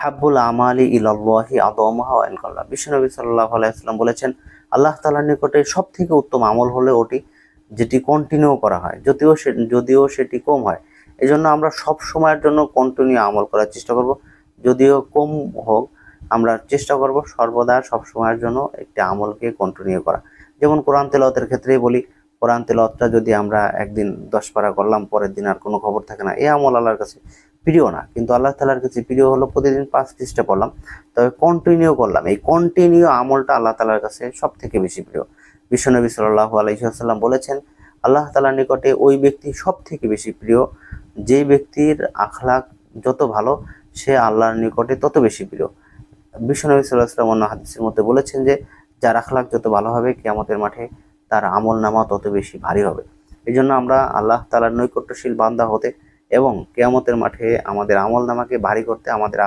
হাব্বুল আমালি ইলাল্লাহি আদমুহা ওয়া আনকাল্লাহ। বিশ্বনবী সাল্লাল্লাহু আলাইহি ওয়াসাল্লাম বলেছেন, আল্লাহ তাআলার নিকটে সবথেকে উত্তম আমল হলো ওটি যেটি কন্টিনিউ করা হয়, যদিও সেটি কম হয়। এজন্য আমরা সব সময়ের জন্য কন্টিনিউ আমল করার চেষ্টা করব, যদিও কম হোক আমরা চেষ্টা করব সর্বদা সব সময়ের জন্য একটি আমলকে কন্টিনিউ করা। যেমন কোরআন তেলাওয়াতের ক্ষেত্রেই বলি, কোরআন তেলাওয়াতটা যদি আমরা একদিন 10 পারা করলাম, পরের দিন আর কোনো খবর থাকে না, এই আমল আল্লাহর কাছে প্রিয় না। কিন্তু আল্লাহ তাআলার কাছে প্রিয় হলো প্রতিদিন 5 পৃষ্ঠা পড়লাম, তবে কন্টিনিউ করলাম, এই কন্টিনিউ আমলটা আল্লাহ তাআলার কাছে সব থেকে বেশি প্রিয়। বিশ্বনবী সাল্লাল্লাহু আলাইহি ওয়াসাল্লাম বলেছেন, আল্লাহ তাআলার নিকটে ওই ব্যক্তি সব থেকে বেশি প্রিয় যেই ব্যক্তির আখলাক যত ভালো, সে আল্লাহর নিকটে তত বেশি প্রিয়। বিশ্বনবী সাল্লাল্লাহু আলাইহি ওয়াসাল্লাম অন্য হাদিসের মধ্যে বলেছেন যে, যার আখলাক যত ভালো হবে কিয়ামতের মাঠে তার আমল নামা তত বেশি ভারী হবে। এই জন্য আমরা আল্লাহ তাআলার নৈকট্যশীল বান্দা হতে এবং কিয়ামতের মাঠে আমাদের আমল নামাকে ভারী করতে আমাদের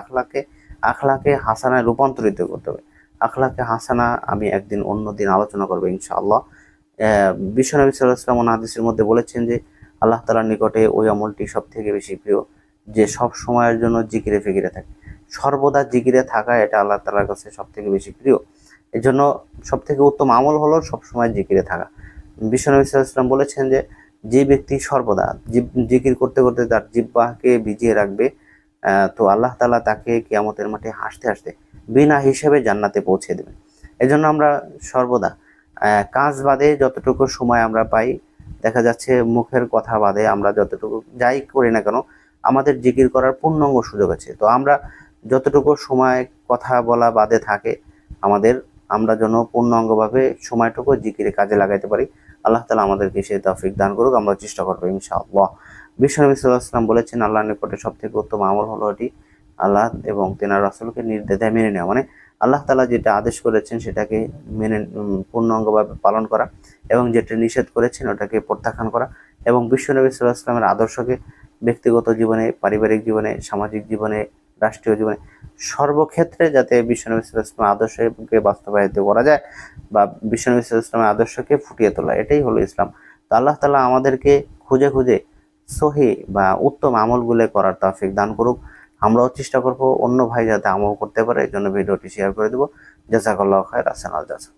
আখলাকে হাসানায় রূপান্তরিত করতে হবে। আখলাকে হাসানা আমি একদিন অন্য দিন আলোচনা করবো ইনশাআল্লাহ। বিশ্বনবী সাল্লাল্লাহু আলাইহি ওয়াসাল্লাম হাদিসের মধ্যে বলেছেন যে, আল্লাহ তাআলার নিকটে ওই আমলটি সব থেকে বেশি প্রিয় যে সব সময়ের জন্য জিকিরে ফিকিরে থাকে। সর্বদা জিকিরে থাকা এটা আল্লাহ তাআলার কাছে সব থেকে বেশি প্রিয়। এই জন্য সব থেকে উত্তম আমল হলো সবসময় জিকিরে থাকা। বিশ্বনবী সাল্লাল্লাহু আলাইহি ওয়াসাল্লাম বলেছেন যে ব্যক্তি সর্বদা জিকির করতে করতে তার জিহ্বাকে ভিজিয়ে রাখবে, তো আল্লাহ তাআলা তাকে কিয়ামতের মাঠে হাসতে হাসতে বিনা হিসেবে জান্নাতে পৌঁছে দেবেন। এজন্য আমরা সর্বদা কাজ বাদে যতটুকু সময় আমরা পাই, দেখা যাচ্ছে মুখের কথা বাদে আমরা যতটুকু যাই করি না কেন, আমাদের জিকির করার পূর্ণাঙ্গ সুযোগ আছে। তো আমরা যতটুকু সময় কথা বলা বাদে থাকে আমরা যেন পূর্ণাঙ্গভাবে সময়টুকু জিকিরে কাজে লাগাইতে পারি। আল্লাহ তাআলা আমাদেরকে সেই তৌফিক দান করুক, আমরা চেষ্টা করবো ইনশাআল্লাহ। বিশ্বনবী সাল্লাল্লাহু আলাইহি ওয়াসাল্লাম বলেছেন, আল্লাহর নিকটে সবথেকে উত্তম আমল হলো এটি আল্লাহ এবং তেনার রাসূলকে নির্দ্বিধায় মেনে নেওয়া, মানে আল্লাহ তাআলা যেটা আদেশ করেছেন সেটাকে মেনে পূর্ণাঙ্গভাবে পালন করা, এবং যেটা নিষেধ করেছেন ওটাকে প্রত্যাখ্যান করা, এবং বিশ্বনবী সাল্লাল্লাহু আলাইহি ওয়াসাল্লামের আদর্শকে ব্যক্তিগত জীবনে, পারিবারিক জীবনে, সামাজিক জীবনে, রাষ্ট্রীয় জীবনে সর্বক্ষেত্রে যাতে বিশ্বনবী সাল্লাল্লাহু আলাইহি ওয়াসাল্লামের আদর্শকে বাস্তবায়িত করা যায় বা বিশ্বনবী সাল্লাল্লাহু আলাইহি ওয়াসাল্লামের আদর্শকে ফুটিয়ে তোলা, এটাই হলো ইসলাম। তো আল্লাহ তাআলা আমাদেরকে খুঁজে খুঁজে সহি বা উত্তম আমলগুলো করার তৌফিক দান করুক। আমরাও চেষ্টা করব অন্য ভাই যাতে আমল করতে পারে, এই জন্য ভিডিওটি শেয়ার করে দেবো। জাযাকাল্লাহু খাইর, আহসানাল জাযা।